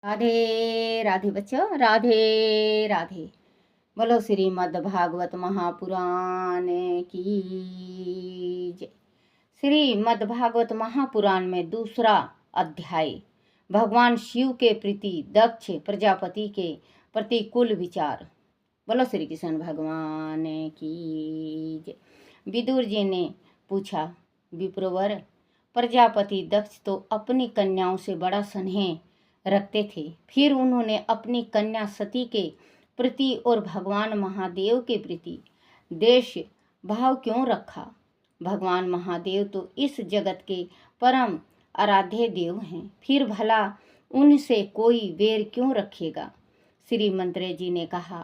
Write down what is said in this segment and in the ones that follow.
राधे राधे बच्चों, राधे राधे। बोलो श्रीमद् भागवत महापुराण की जय। श्रीमद् भागवत महापुराण में दूसरा अध्याय भगवान शिव के प्रति दक्ष प्रजापति के प्रतिकूल विचार। बोलो श्री कृष्ण भगवान की जय। विदुर जी ने पूछा, विप्रवर, प्रजापति दक्ष तो अपनी कन्याओं से बड़ा स्नेह रखते थे, फिर उन्होंने अपनी कन्या सती के प्रति और भगवान महादेव के प्रति देश भाव क्यों रखा? भगवान महादेव तो इस जगत के परम आराध्य देव हैं, फिर भला उनसे कोई वेर क्यों रखेगा? श्री मंत्रे जी ने कहा,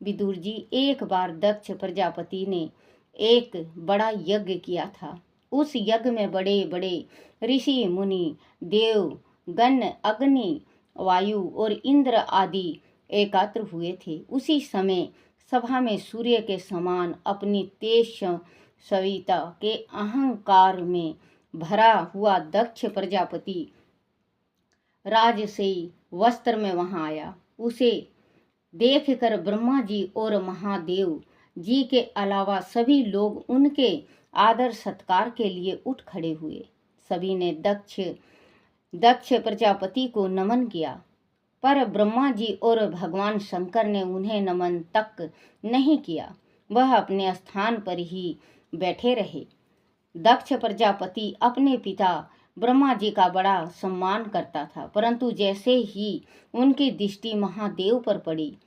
विदुर जी, एक बार दक्ष प्रजापति ने एक बड़ा यज्ञ किया था। उस यज्ञ में बड़े बड़े ऋषि मुनि देव गण अग्नि वायु और इंद्र आदि एकत्र हुए थे। उसी समय सभा में सूर्य के समान अपनी तेज सविता के अहंकार में भरा हुआ दक्ष प्रजापति राजसी वस्त्र में वहां आया। उसे देखकर ब्रह्मा जी और महादेव जी के अलावा सभी लोग उनके आदर सत्कार के लिए उठ खड़े हुए। सभी ने दक्ष प्रजापति को नमन किया, पर ब्रह्मा जी और भगवान शंकर ने उन्हें नमन तक नहीं किया। वह अपने स्थान पर ही बैठे रहे। दक्ष प्रजापति अपने पिता ब्रह्मा जी का बड़ा सम्मान करता था, परंतु जैसे ही उनकी दृष्टि महादेव पर पड़ी,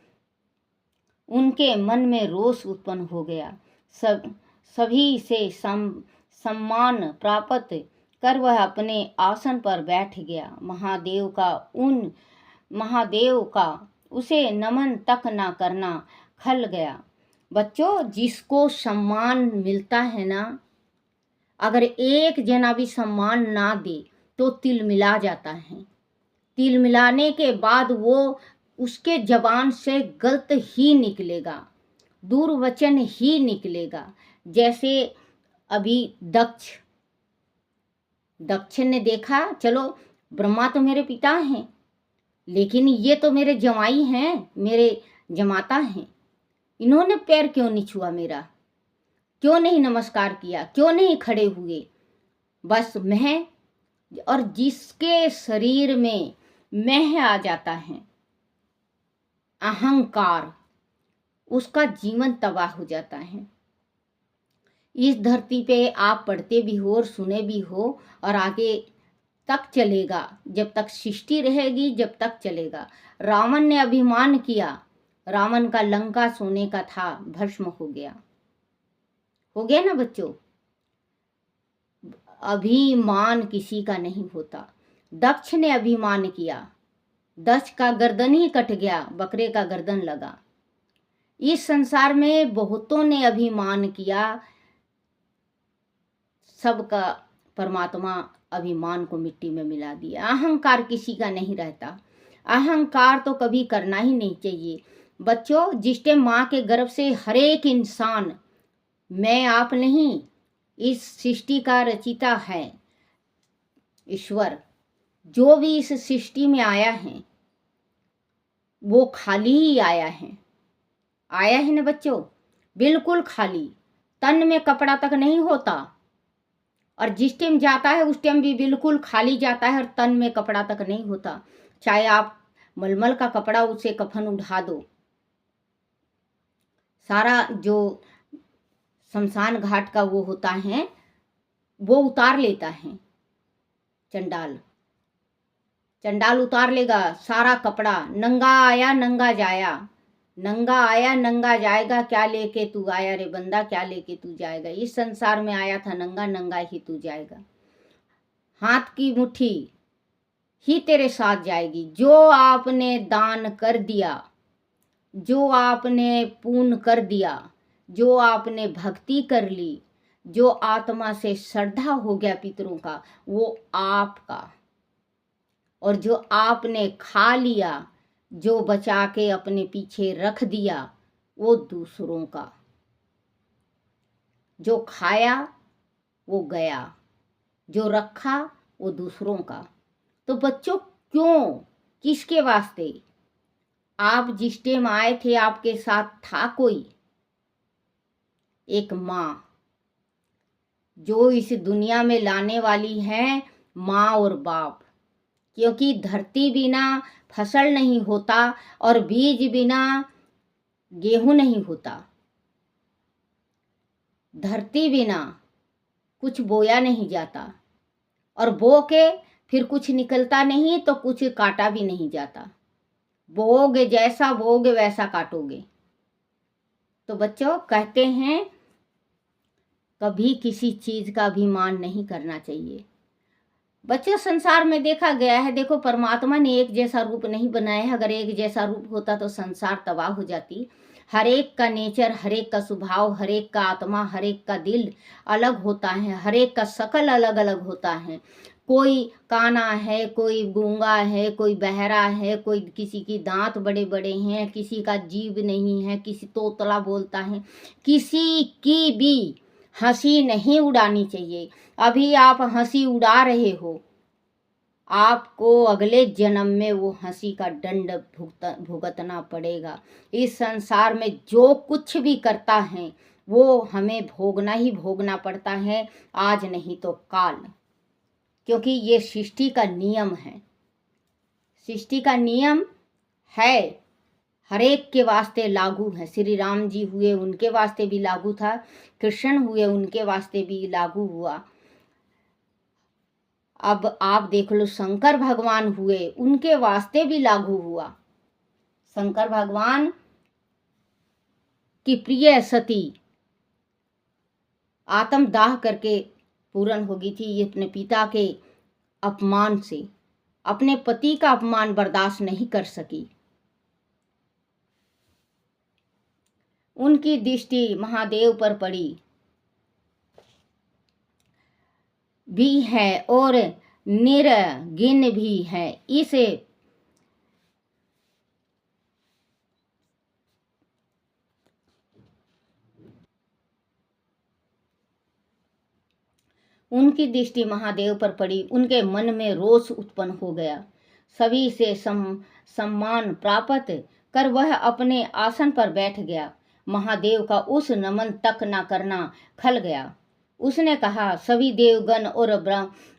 उनके मन में रोष उत्पन्न हो गया। सभी से सम्मान प्राप्त कर वह अपने आसन पर बैठ गया। महादेव का उसे नमन तक न करना खल गया। बच्चों, जिसको सम्मान मिलता है ना, अगर एक जना भी सम्मान ना दे तो तिल मिला जाता है। तिल मिलाने के बाद वो उसके जबान से गलत ही निकलेगा, दुर्वचन ही निकलेगा। जैसे अभी दक्ष ने देखा, चलो ब्रह्मा तो मेरे पिता हैं, लेकिन ये तो मेरे जमाई हैं, मेरे जमाता हैं। इन्होंने पैर क्यों नहीं छुआ मेरा? क्यों नहीं नमस्कार किया? क्यों नहीं खड़े हुए? बस मैं, और जिसके शरीर में मैं आ जाता है अहंकार, उसका जीवन तबाह हो जाता है। इस धरती पे आप पढ़ते भी हो और सुने भी हो, और आगे तक चलेगा, जब तक सृष्टि रहेगी जब तक चलेगा। रावण ने अभिमान किया, रावण का लंका सोने का था, भस्म हो गया ना बच्चों। अभिमान किसी का नहीं होता। दक्ष ने अभिमान किया, दक्ष का गर्दन ही कट गया, बकरे का गर्दन लगा। इस संसार में बहुतों ने अभिमान किया, सबका परमात्मा अभिमान को मिट्टी में मिला दिया। अहंकार किसी का नहीं रहता। अहंकार तो कभी करना ही नहीं चाहिए। बच्चों, जिस टाइम माँ के गर्भ से हर एक इंसान, मैं आप नहीं, इस सृष्टि का रचिता है ईश्वर, जो भी इस सृष्टि में आया है वो खाली ही आया है ना बच्चों, बिल्कुल खाली। तन में कपड़ा तक नहीं होता, और जिस टाइम जाता है उस टाइम भी बिल्कुल खाली जाता है, और तन में कपड़ा तक नहीं होता। चाहे आप मलमल का कपड़ा उसे कफन उठा दो, सारा जो शमशान घाट का वो होता है वो उतार लेता है। चंडाल उतार लेगा सारा कपड़ा। नंगा आया नंगा जाया, नंगा आया नंगा जाएगा। क्या लेके तू आया रे बंदा, क्या लेके तू जाएगा? इस संसार में आया था नंगा, नंगा ही तू जाएगा। हाथ की मुट्ठी ही तेरे साथ जाएगी। जो आपने दान कर दिया, जो आपने पुण्य कर दिया, जो आपने भक्ति कर ली, जो आत्मा से श्रद्धा हो गया पितरों का, वो आपका। और जो आपने खा लिया, जो बचा के अपने पीछे रख दिया, वो दूसरों का। जो खाया वो गया, जो रखा वो दूसरों का। तो बच्चों, क्यों किसके वास्ते? आप जिस टाइम आए थे आपके साथ था कोई? एक माँ जो इस दुनिया में लाने वाली है, माँ और बाप। क्योंकि धरती बिना फसल नहीं होता और बीज बिना गेहूं नहीं होता। धरती बिना कुछ बोया नहीं जाता और बो के फिर कुछ निकलता नहीं तो कुछ काटा भी नहीं जाता। बोओगे जैसा बोओगे वैसा काटोगे। तो बच्चों कहते हैं कभी किसी चीज का अभिमान नहीं करना चाहिए। बच्चों संसार में देखा गया है, देखो परमात्मा ने एक जैसा रूप नहीं बनाया है। अगर एक जैसा रूप होता तो संसार तबाह हो जाती। हर एक का नेचर, हर एक का स्वभाव, हर एक का आत्मा, हर एक का दिल अलग होता है, हर एक का शकल अलग अलग होता है। कोई काना है, कोई गूंगा है, कोई बहरा है, कोई किसी की दांत बड़े बड़े हैं, किसी का जीभ नहीं है, किसी तोतला बोलता है। किसी की भी हंसी नहीं उड़ानी चाहिए। अभी आप हंसी उड़ा रहे हो, आपको अगले जन्म में वो हंसी का दंड भुगतना पड़ेगा। इस संसार में जो कुछ भी करता है वो हमें भोगना ही भोगना पड़ता है, आज नहीं तो काल। क्योंकि ये सृष्टि का नियम है, सृष्टि का नियम है, हर एक के वास्ते लागू है। श्री राम जी हुए उनके वास्ते भी लागू था, कृष्ण हुए उनके वास्ते भी लागू हुआ। अब आप देख लो शंकर भगवान हुए उनके वास्ते भी लागू हुआ। शंकर भगवान की प्रिय सती आत्मदाह करके पूर्ण हो गई थी। ये अपने पिता के अपमान से, अपने पति का अपमान बर्दाश्त नहीं कर सकी। उनकी दृष्टि महादेव पर पड़ी भी है और निर्गिन भी है। इसे उनकी दृष्टि महादेव पर पड़ी, उनके मन में रोष उत्पन्न हो गया। सभी से सम्मान प्राप्त कर वह अपने आसन पर बैठ गया। महादेव का उस नमन तक न करना खल गया। उसने कहा, सभी देवगण और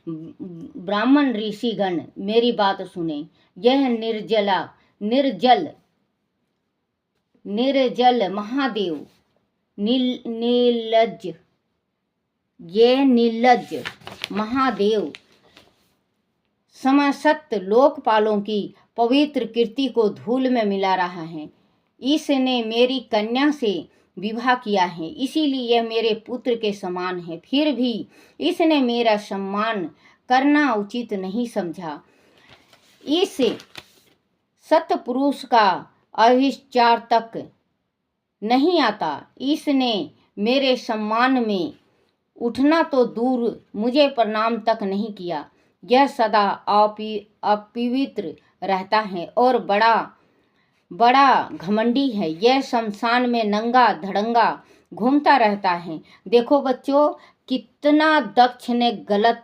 ब्राह्मण ऋषिगण मेरी बात सुने। यह निर्जल महादेव निर्लज्ज, ये निर्लज्ज महादेव समस्त लोकपालों की पवित्र कीर्ति को धूल में मिला रहा है। इसने मेरी कन्या से विवाह किया है, इसीलिए यह मेरे पुत्र के समान है। फिर भी इसने मेरा सम्मान करना उचित नहीं समझा। इस सत्पुरुष का अविचार तक नहीं आता। इसने मेरे सम्मान में उठना तो दूर मुझे प्रणाम तक नहीं किया। यह सदा अपवित्र रहता है और बड़ा घमंडी है। यह शमशान में नंगा धड़ंगा घूमता रहता है। देखो बच्चों कितना दक्ष ने गलत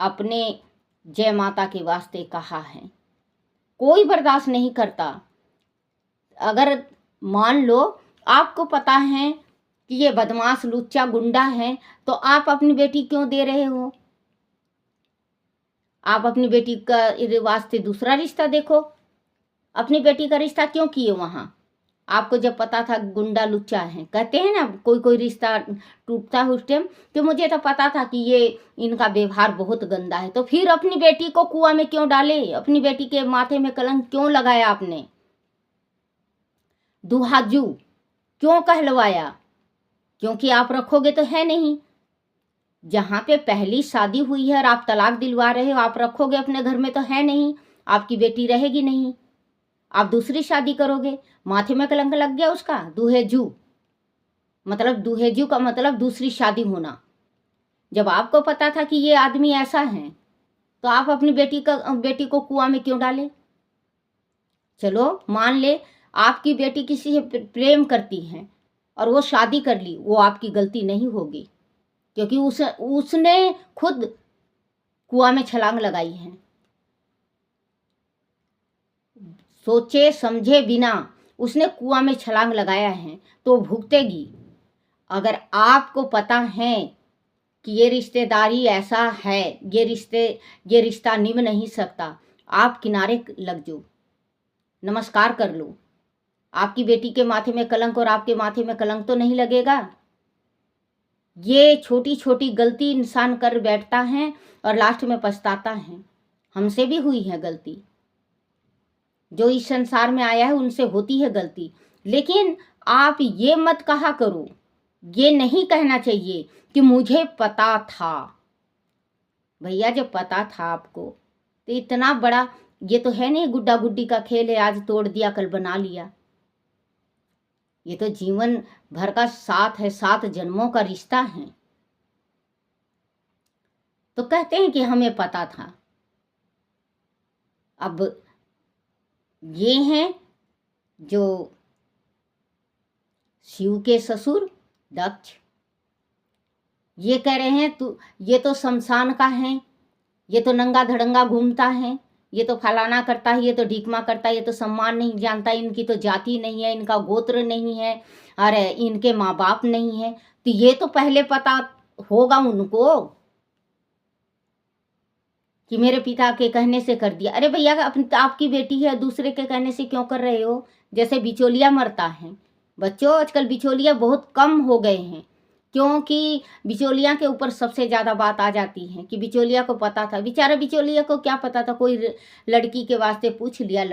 अपने जय माता के वास्ते कहा है। कोई बर्दाश्त नहीं करता। अगर मान लो आपको पता है कि ये बदमाश लुच्चा गुंडा है तो आप अपनी बेटी क्यों दे रहे हो? आप अपनी बेटी का वास्ते दूसरा रिश्ता देखो। अपनी बेटी का रिश्ता क्यों किए वहां? आपको जब पता था गुंडा लुच्चा है, कहते हैं ना कोई रिश्ता टूटता है उस टाइम, तो मुझे तो पता था कि ये इनका व्यवहार बहुत गंदा है, तो फिर अपनी बेटी को कुआं में क्यों डाले? अपनी बेटी के माथे में कलंक क्यों लगाया आपने? दुहाजू क्यों कहलवाया? क्योंकि आप रखोगे तो है नहीं। जहां पे पहली शादी हुई है और आप तलाक दिलवा रहे हो, आप रखोगे अपने घर में तो है नहीं, आपकी बेटी रहेगी नहीं। आप दूसरी शादी करोगे, माथे में कलंक लग गया उसका। दुहेजू का मतलब दूसरी शादी होना। जब आपको पता था कि ये आदमी ऐसा है तो आप अपनी बेटी को कुआं में क्यों डाले? चलो मान ले आपकी बेटी किसी से प्रेम करती है और वो शादी कर ली, वो आपकी गलती नहीं होगी, क्योंकि उसने खुद कुआं में छलांग लगाई है। सोचे समझे बिना उसने कुआं में छलांग लगाया है तो भुगतेगी। अगर आपको पता है कि ये रिश्तेदारी ऐसा है, ये रिश्ता निभ नहीं सकता, आप किनारे लग जाओ, नमस्कार कर लो। आपकी बेटी के माथे में कलंक और आपके माथे में कलंक तो नहीं लगेगा। ये छोटी छोटी गलती इंसान कर बैठता है और लास्ट में पछताता है। हमसे भी हुई है गलती, जो इस संसार में आया है उनसे होती है गलती, लेकिन आप ये मत कहा करो, ये नहीं कहना चाहिए कि मुझे पता था। भैया जब पता था आपको तो इतना बड़ा ये तो है नहीं गुड्डा गुड्डी का खेल है, आज तोड़ दिया कल बना लिया। ये तो जीवन भर का साथ है, 7 जन्मों का रिश्ता है। तो कहते हैं कि हमें पता था। अब ये हैं जो शिव के ससुर दक्ष, ये कह रहे हैं तू ये तो शमशान का है, ये तो नंगा धड़ंगा घूमता है, ये तो फलाना करता है, ये तो ढीकमा करता है, ये तो सम्मान नहीं जानता, इनकी तो जाति नहीं है, इनका गोत्र नहीं है, अरे इनके माँ बाप नहीं है। तो ये तो पहले पता होगा उनको कि मेरे पिता के कहने से कर दिया। अरे भैया आपकी बेटी है, दूसरे के कहने से क्यों कर रहे हो? जैसे बिचौलिया मरता है। बच्चों आजकल बिचौलिया बहुत कम हो गए हैं, क्योंकि बिचौलिया के ऊपर सबसे ज़्यादा बात आ जाती है कि बिचौलिया को पता था। बेचारा बिचौलिया को क्या पता था, कोई लड़की के वास्ते पूछ लिया।